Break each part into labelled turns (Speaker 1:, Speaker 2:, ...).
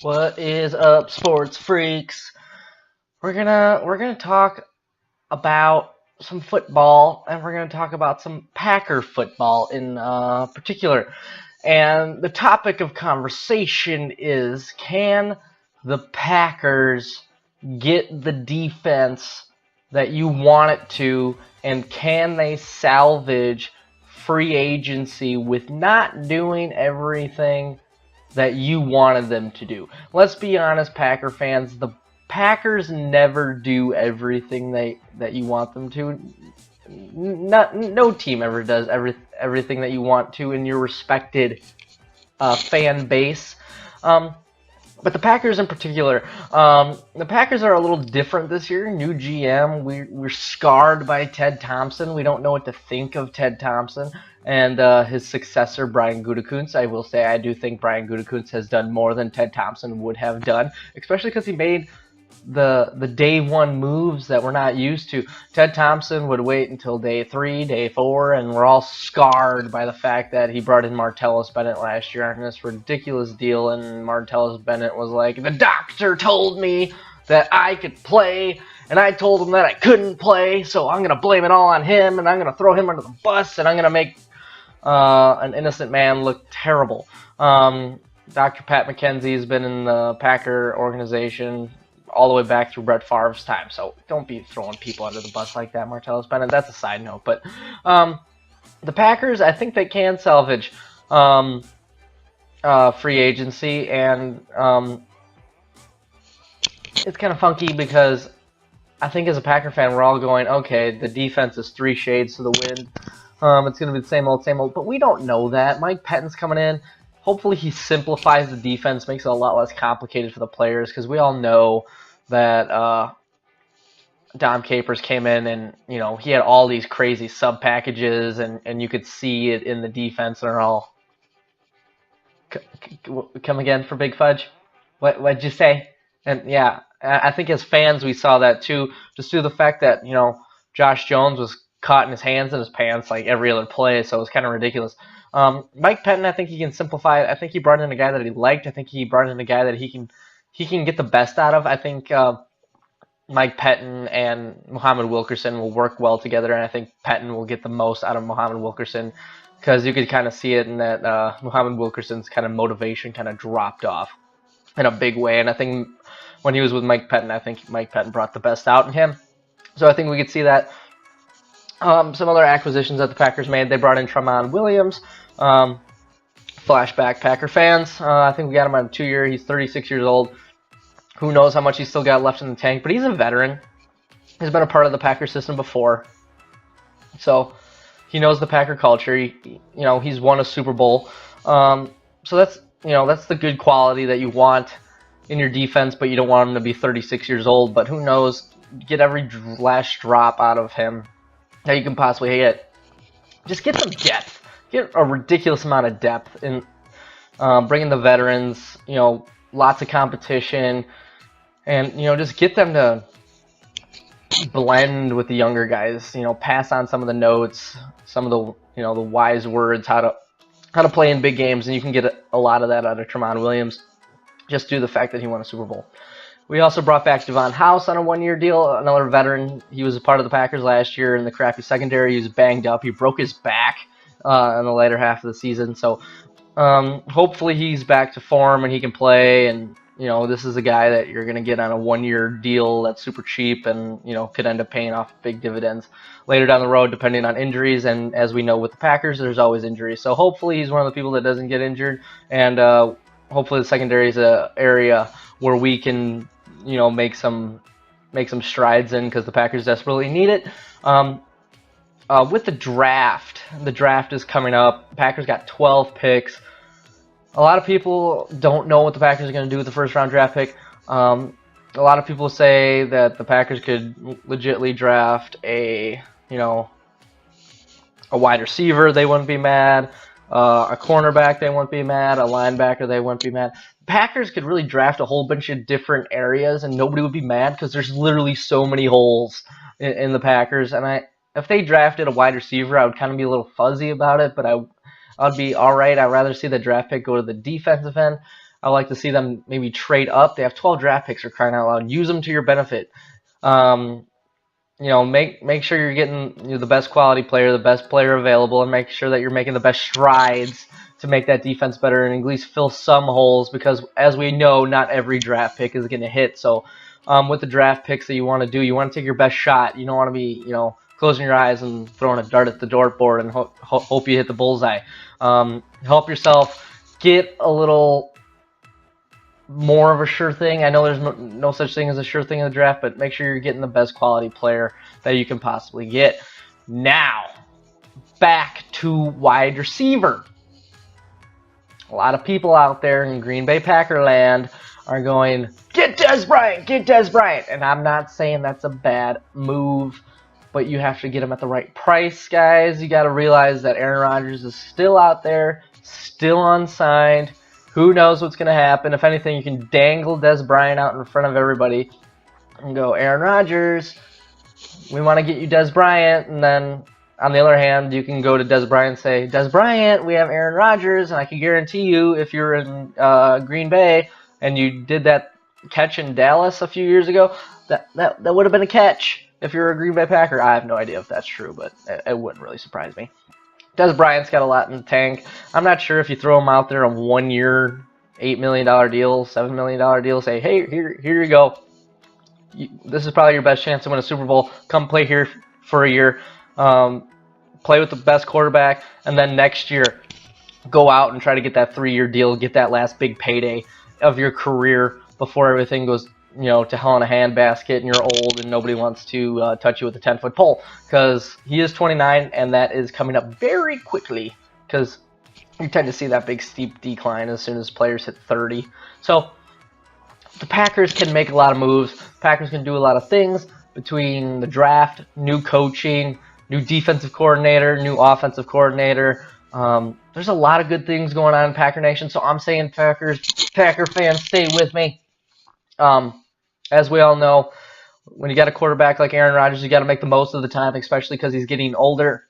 Speaker 1: What is up, sports freaks? We're gonna talk about some football, and we're gonna talk about some Packer football in particular. And the topic of conversation is: can the Packers get the defense that you want it to, and can they salvage free agency with not doing everything that you wanted them to do? Let's be honest, Packer fans, the Packers never do everything that you want them to. No team ever does everything that you want to in your respected fan base. But the Packers in particular, the Packers are a little different this year. New GM, we're scarred by Ted Thompson. We don't know what to think of Ted Thompson and his successor, Brian Gutekunst. I will say I do think Brian Gutekunst has done more than Ted Thompson would have done, especially because he made the day one moves that we're not used to. Ted Thompson would wait until day 3, day 4, and we're all scarred by the fact that he brought in Martellus Bennett last year on this ridiculous deal, and Martellus Bennett was like, the doctor told me that I could play, and I told him that I couldn't play, so I'm going to blame it all on him, and I'm going to throw him under the bus, and I'm going to make an innocent man look terrible. Dr. Pat McKenzie has been in the Packer organization all the way back through Brett Favre's time, so don't be throwing people under the bus like that, Martellus Bennett. That's a side note, but the Packers, I think they can salvage free agency, and it's kind of funky because I think as a Packer fan, we're all going, okay, the defense is 3 shades to the wind. It's going to be the same old, but we don't know that. Mike Pettine's coming in. Hopefully he simplifies the defense, makes it a lot less complicated for the players, because we all know that Dom Capers came in and, you know, he had all these crazy sub packages, and you could see it in the defense, and they're all come again for Big Fudge. What'd you say? And yeah, I think as fans we saw that too, just through the fact that, you know, Josh Jones was caught in his hands and his pants like every other play, so it was kind of ridiculous. Mike Pettine, I think he can simplify it. I think he brought in a guy that he liked. I think he brought in a guy that he can get the best out of. I think Mike Pettine and Muhammad Wilkerson will work well together, and I think Pettine will get the most out of Muhammad Wilkerson, because you could kind of see it in that Muhammad Wilkerson's kind of motivation kind of dropped off in a big way. And I think when he was with Mike Pettine, I think Mike Pettine brought the best out in him. So I think we could see that. Some other acquisitions that the Packers made, they brought in Tramon Williams. Flashback Packer fans. I think we got him on a 2-year. He's 36 years old. Who knows how much he's still got left in the tank, but he's a veteran. He's been a part of the Packer system before, so he knows the Packer culture. He's won a Super Bowl. So that's the good quality that you want in your defense, but you don't want him to be 36 years old. But who knows? Get every last drop out of him that you can possibly get. Just get some depth. Get a ridiculous amount of depth in bringing the veterans. Lots of competition, and just get them to blend with the younger guys. Pass on some of the notes, some of the the wise words, how to play in big games, and you can get a lot of that out of Tramon Williams, just due to the fact that he won a Super Bowl. We also brought back Vaughn House on a 1-year deal, another veteran. He was a part of the Packers last year in the crappy secondary. He was banged up. He broke his back in the later half of the season. So hopefully he's back to form and he can play. And, this is a guy that you're going to get on a 1-year deal that's super cheap and, could end up paying off big dividends later down the road, depending on injuries. And as we know with the Packers, there's always injuries. So hopefully he's one of the people that doesn't get injured. And hopefully the secondary is an area where we can make some strides in, because the Packers desperately need it. With the draft is coming up. Packers got 12 picks. A lot of people don't know what the Packers are going to do with the first-round draft pick. A lot of people say that the Packers could legitimately draft a wide receiver. They wouldn't be mad. A cornerback, they wouldn't be mad. A linebacker, they wouldn't be mad. Packers could really draft a whole bunch of different areas and nobody would be mad, because there's literally so many holes in the Packers. And if they drafted a wide receiver, I would kind of be a little fuzzy about it, but I'd be all right. I'd rather see the draft pick go to the defensive end. I would like to see them maybe trade up. They have 12 draft picks, for crying out loud. Use them to your benefit. You know, make sure you're getting the best quality player, the best player available, and make sure that you're making the best strides to make that defense better and at least fill some holes, because as we know, not every draft pick is going to hit. So with the draft picks that you want to do, you want to take your best shot. You don't want to be, closing your eyes and throwing a dart at the dartboard and hope you hit the bullseye. Help yourself get a little more of a sure thing. I know there's no such thing as a sure thing in the draft, but make sure you're getting the best quality player that you can possibly get. Now, back to wide receiver. A lot of people out there in Green Bay Packer land are going, get Dez Bryant, get Dez Bryant. And I'm not saying that's a bad move, but you have to get him at the right price, guys. You got to realize that Aaron Rodgers is still out there, still unsigned. Who knows what's going to happen? If anything, you can dangle Dez Bryant out in front of everybody and go, Aaron Rodgers, we want to get you Dez Bryant. And then, on the other hand, you can go to Dez Bryant and say, Dez Bryant, we have Aaron Rodgers, and I can guarantee you if you're in Green Bay and you did that catch in Dallas a few years ago, that would have been a catch if you're a Green Bay Packer. I have no idea if that's true, but it wouldn't really surprise me. Dez Bryant's got a lot in the tank. I'm not sure if you throw him out there a 1 year, $8 million deal, $7 million deal, say, hey, here you go. This is probably your best chance to win a Super Bowl. Come play here for a year. Play with the best quarterback, and then next year go out and try to get that 3-year deal, get that last big payday of your career before everything goes to hell in a handbasket and you're old and nobody wants to touch you with a 10-foot pole, because he is 29 and that is coming up very quickly, because you tend to see that big steep decline as soon as players hit 30. So the Packers can make a lot of moves. Packers can do a lot of things between the draft, new coaching, new defensive coordinator, new offensive coordinator. There's a lot of good things going on in Packer Nation, so I'm saying Packer fans, stay with me. As we all know, when you got a quarterback like Aaron Rodgers, you got to make the most of the time, especially because he's getting older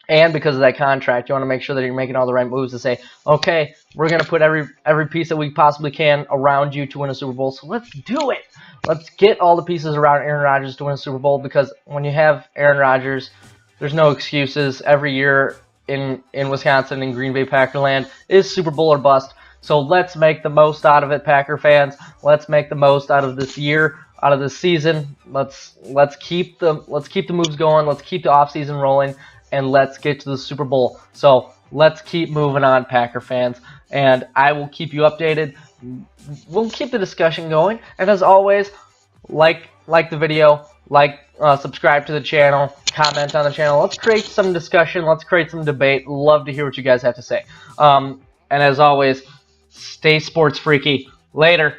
Speaker 1: and because of that contract. You want to make sure that you're making all the right moves to say, okay, we're going to put every piece that we possibly can around you to win a Super Bowl, so let's do it. Let's get all the pieces around Aaron Rodgers to win a Super Bowl, because when you have Aaron Rodgers, there's no excuses. Every year in Wisconsin, in Green Bay Packer land, is Super Bowl or bust. So let's make the most out of it, Packer fans. Let's make the most out of this year, out of this season. Let's keep the moves going. Let's keep the offseason rolling, and let's get to the Super Bowl. So let's keep moving on, Packer fans. And I will keep you updated. We'll keep the discussion going. And as always, like the video, subscribe to the channel, comment on the channel. Let's create some discussion. Let's create some debate. Love to hear what you guys have to say. And as always, stay sports freaky. Later.